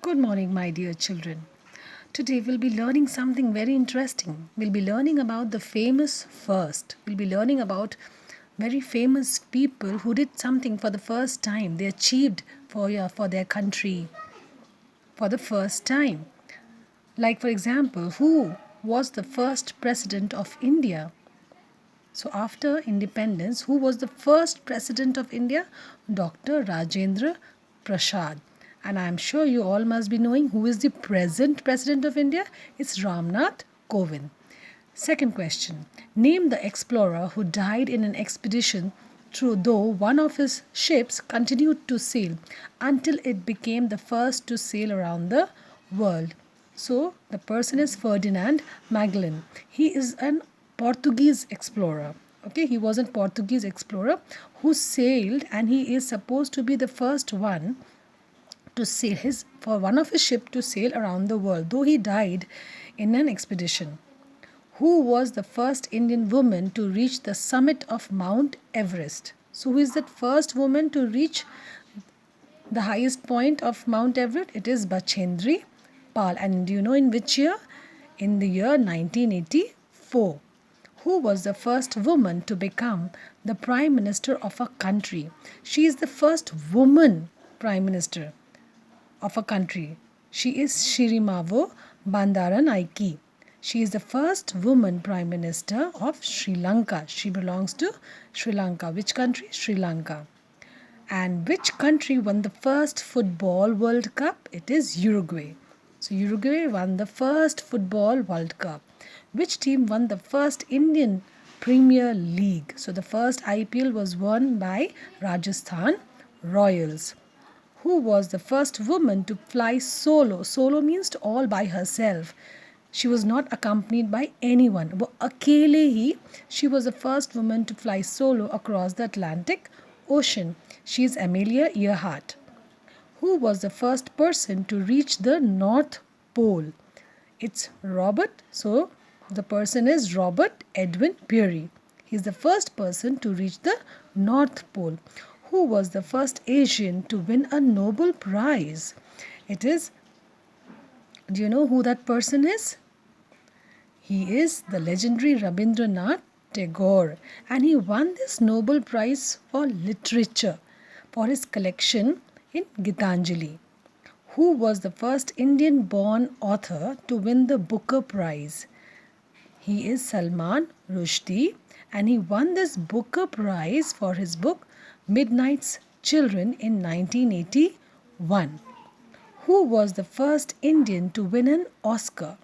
Good morning, my dear children. Today we'll be learning something very interesting. We'll be learning about the famous first. We'll be learning about very famous people who did something for the first time. They achieved for their country for the first time. Like, for example, who was the first president of India? So, after independence, who was the first president of India? Dr. Rajendra Prasad. And I am sure you all must be knowing who is the present president of India. It's Ramnath Kovind. Second question. Name the explorer who died in an expedition through though one of his ships continued to sail until it became the first to sail around the world. So the person is Ferdinand Magellan. He is an Portuguese explorer. Okay, he was a Portuguese explorer who sailed, and he is supposed to be the first one to sail for one of his ship to sail around the world, though he died in an expedition. Who was the first Indian woman to reach the summit of Mount Everest? So who is that first woman to reach the highest point of Mount Everest? It is Bachendri Pal. And do you know in which year? In the year 1984. Who was the first woman to become the Prime Minister of a country? She is the first woman Prime Minister of a country. She is Shirimavo Bandaranaike. She is the first woman Prime Minister of Sri Lanka. She belongs to Sri Lanka. Which country? Sri Lanka. And which country won the first Football World Cup? It is Uruguay. So Uruguay won the first Football World Cup. Which team won the first Indian Premier League? So the first IPL was won by Rajasthan Royals. Who was the first woman to fly solo? Solo means all by herself. She was not accompanied by anyone. वो अकेले ही, she was the first woman to fly solo across the Atlantic Ocean. She is Amelia Earhart. Who was the first person to reach the North Pole? It's Robert. So the person is Robert Edwin Peary. He is the first person to reach the North Pole. Who was the first Asian to win a Nobel Prize? It is, do you know who that person is? He is the legendary Rabindranath Tagore, and he won this Nobel Prize for Literature for his collection in Gitanjali. Who was the first Indian-born author to win the Booker Prize? He is Salman Rushdie, and he won this Booker Prize for his book Midnight's Children in 1981. Who was the first Indian to win an Oscar?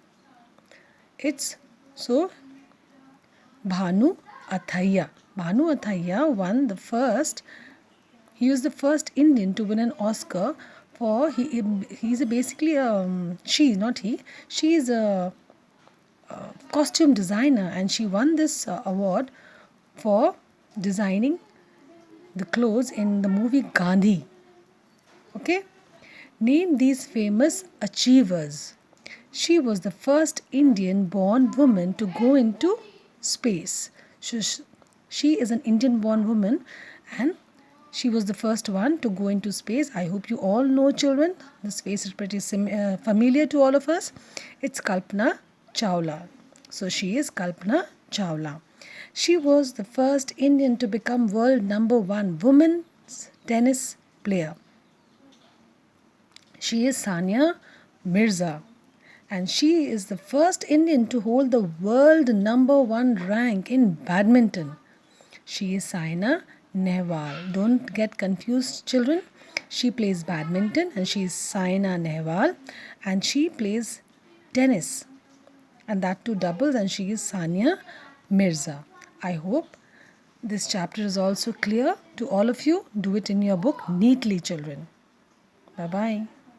It's Bhanu Athaiya. Bhanu Athaiya won the first. He was the first Indian to win an Oscar for he's basically she, not he. She is a costume designer, and she won this award for designing the clothes in the movie Gandhi. Okay? Name these famous achievers. She was the first Indian-born woman to go into space. She is an Indian-born woman, and she was the first one to go into space. I hope you all know, children. The space is pretty familiar to all of us. It's Kalpana Chawla. So she is Kalpana Chawla. She was the first Indian to become world number 1 women's tennis player. She is Sania Mirza, and she is the first Indian to hold the world number 1 rank in badminton. She is Saina Nehwal. Don't get confused, children. She plays badminton, and she is Saina Nehwal, and she plays tennis, and that too doubles, and she is Sania Mirza. I hope this chapter is also clear to all of you. Do it in your book neatly, children. Bye-bye.